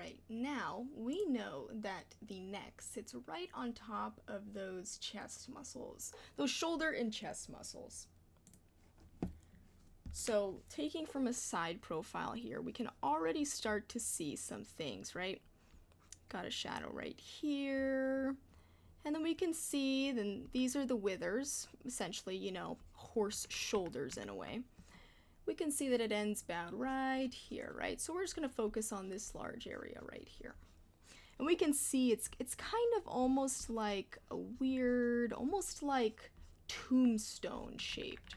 right, now we know that the neck sits right on top of those chest muscles, those shoulder and chest muscles. So taking from a side profile here, we can already start to see some things, right? Got a shadow right here. And then we can see, then these are the withers, essentially, you know, horse shoulders in a way. We can see that it ends about right here, right? So we're just going to focus on this large area right here. And we can see it's kind of almost like a weird, almost like tombstone shaped.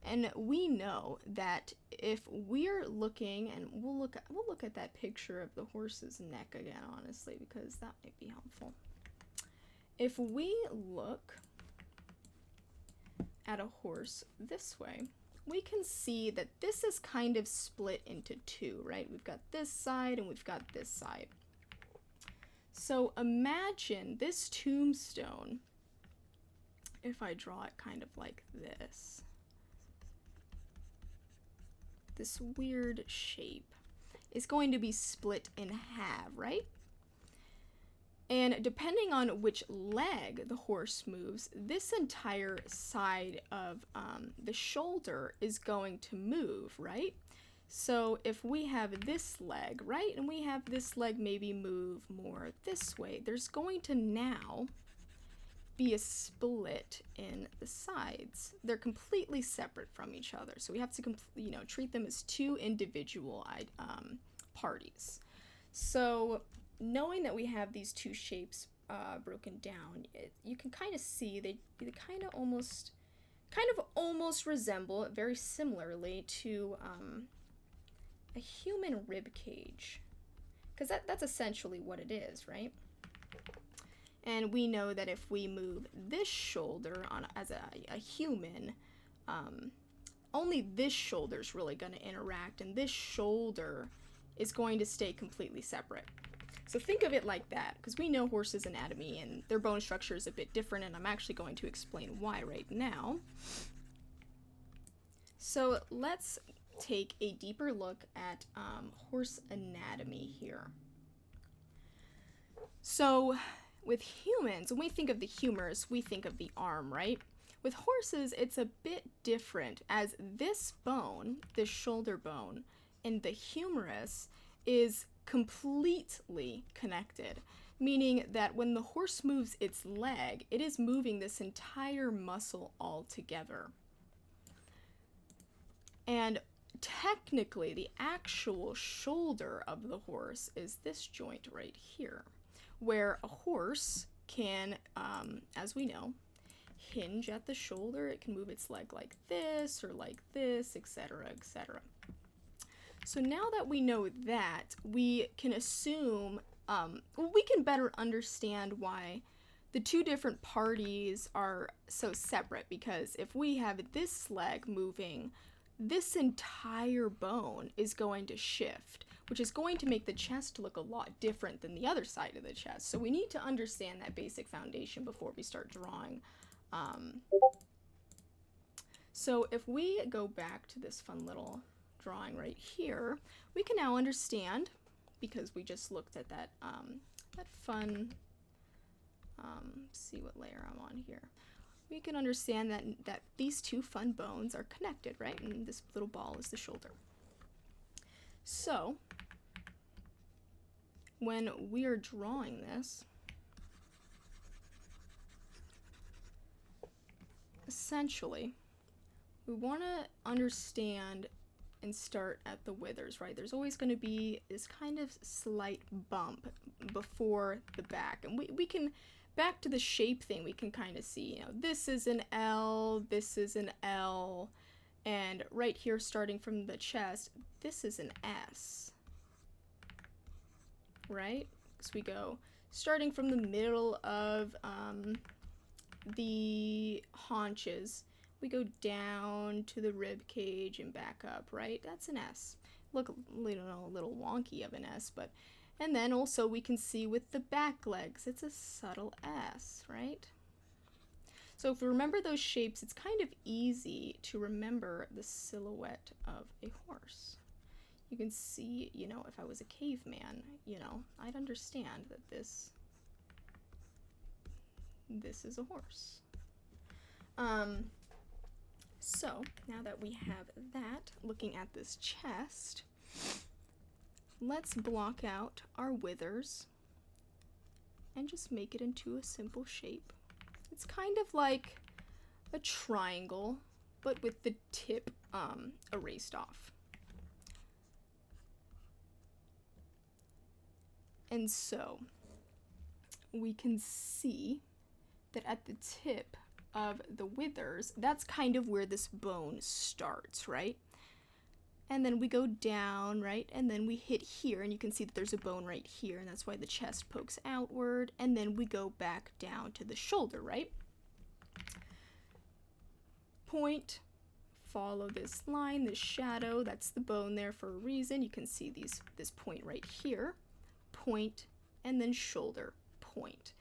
And we know that if we're looking, and we'll look at that picture of the horse's neck again, honestly, because that might be helpful. If we look at a horse this way, we can see that this is kind of split into two, right? We've got this side and we've got this side. So imagine this tombstone, if I draw it kind of like this weird shape, is going to be split in half, right? And depending on which leg the horse moves, this entire side of the shoulder is going to move, right? So if we have this leg, right, and we have this leg maybe move more this way, there's going to now be a split in the sides. They're completely separate from each other. So we have to, treat them as two individual parties. So knowing that we have these two shapes broken down, you can kind of see they kind of almost resemble very similarly to a human rib cage, because that's essentially what it is, right? And we know that if we move this shoulder as a human, only this shoulder is really going to interact, and this shoulder is going to stay completely separate. So think of it like that, because we know horses' anatomy and their bone structure is a bit different, and I'm actually going to explain why right now. So let's take a deeper look at horse anatomy here. So with humans, when we think of the humerus, we think of the arm, right? With horses, it's a bit different, as this bone, this shoulder bone, and the humerus is completely connected, meaning that when the horse moves its leg, it is moving this entire muscle all together. And technically, the actual shoulder of the horse is this joint right here, where a horse can, as we know, hinge at the shoulder. It can move its leg like this or like this, etc., etc. So now that we know that, we can assume, we can better understand why the two different parties are so separate, because if we have this leg moving, this entire bone is going to shift, which is going to make the chest look a lot different than the other side of the chest. So we need to understand that basic foundation before we start drawing. So if we go back to this fun little drawing right here, we can now understand, because we just looked at that that fun, see what layer I'm on here. We can understand that these two fun bones are connected, right? And this little ball is the shoulder. So when we are drawing this, essentially, we want to understand and start at the withers, right? There's always going to be this kind of slight bump before the back. And we can, back to the shape thing, we can kind of see, this is an L, this is an L, and right here, starting from the chest, this is an S, right? So we go, starting from the middle of the haunches, we go down to the rib cage and back up, right? That's an S. Look a little wonky of an S, but, and then also we can see with the back legs, it's a subtle S, right? So if we remember those shapes, it's kind of easy to remember the silhouette of a horse. You can see, you know, if I was a caveman, you know, I'd understand that this is a horse. So now that we have that, looking at this chest, let's block out our withers and just make it into a simple shape. It's kind of like a triangle, but with the tip erased off. And so we can see that at the tip of the withers, that's kind of where this bone starts, right? And then we go down, right? And then we hit here, and you can see that there's a bone right here, and that's why the chest pokes outward. And then we go back down to the shoulder, right? Point, follow this line, this shadow, that's the bone there for a reason. You can see this point right here, point, and then shoulder, point.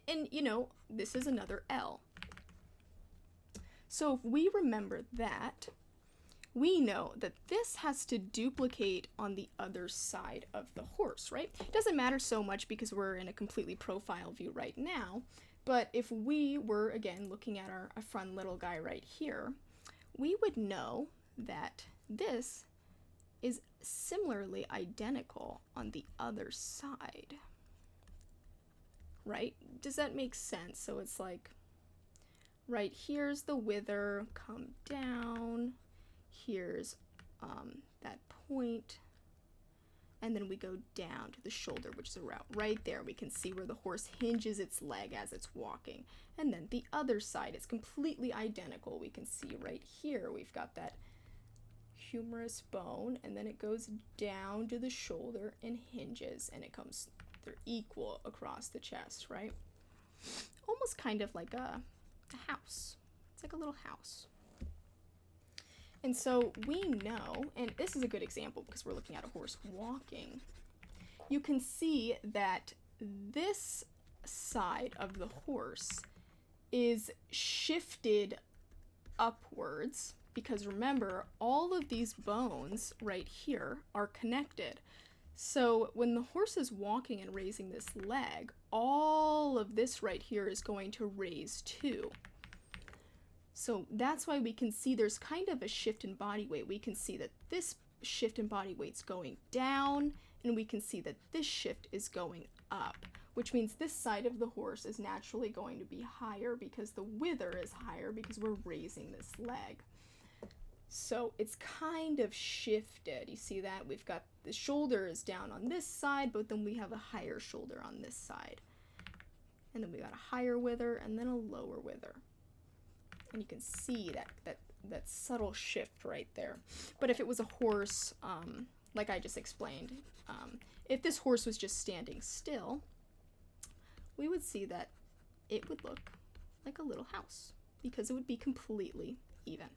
And you know, this is another L. So if we remember that, we know that this has to duplicate on the other side of the horse, right? It doesn't matter so much because we're in a completely profile view right now, but if we were, again, looking at our fun little guy right here, we would know that this is similarly identical on the other side, right? Does that make sense? So it's like, right here's the wither, come down, here's that point, and then we go down to the shoulder, which is a route. Right there we can see where the horse hinges its leg as it's walking. And then the other side is completely identical. We can see right here we've got that humerus bone, and then it goes down to the shoulder and hinges, and it comes, they're equal across the chest, right? Almost kind of like a house. It's like a little house. And so we know, and this is a good example because we're looking at a horse walking, you can see that this side of the horse is shifted upwards because remember, all of these bones right here are connected. So when the horse is walking and raising this leg, all of this right here is going to raise too. So that's why we can see there's kind of a shift in body weight. We can see that this shift in body weight's going down, and we can see that this shift is going up, which means this side of the horse is naturally going to be higher because the wither is higher because we're raising this leg. So it's kind of shifted. You see that? We've got the shoulder is down on this side, but then we have a higher shoulder on this side. And then we got a higher wither and then a lower wither. And you can see that subtle shift right there. But if it was a horse, like I just explained, if this horse was just standing still, we would see that it would look like a little house because it would be completely even.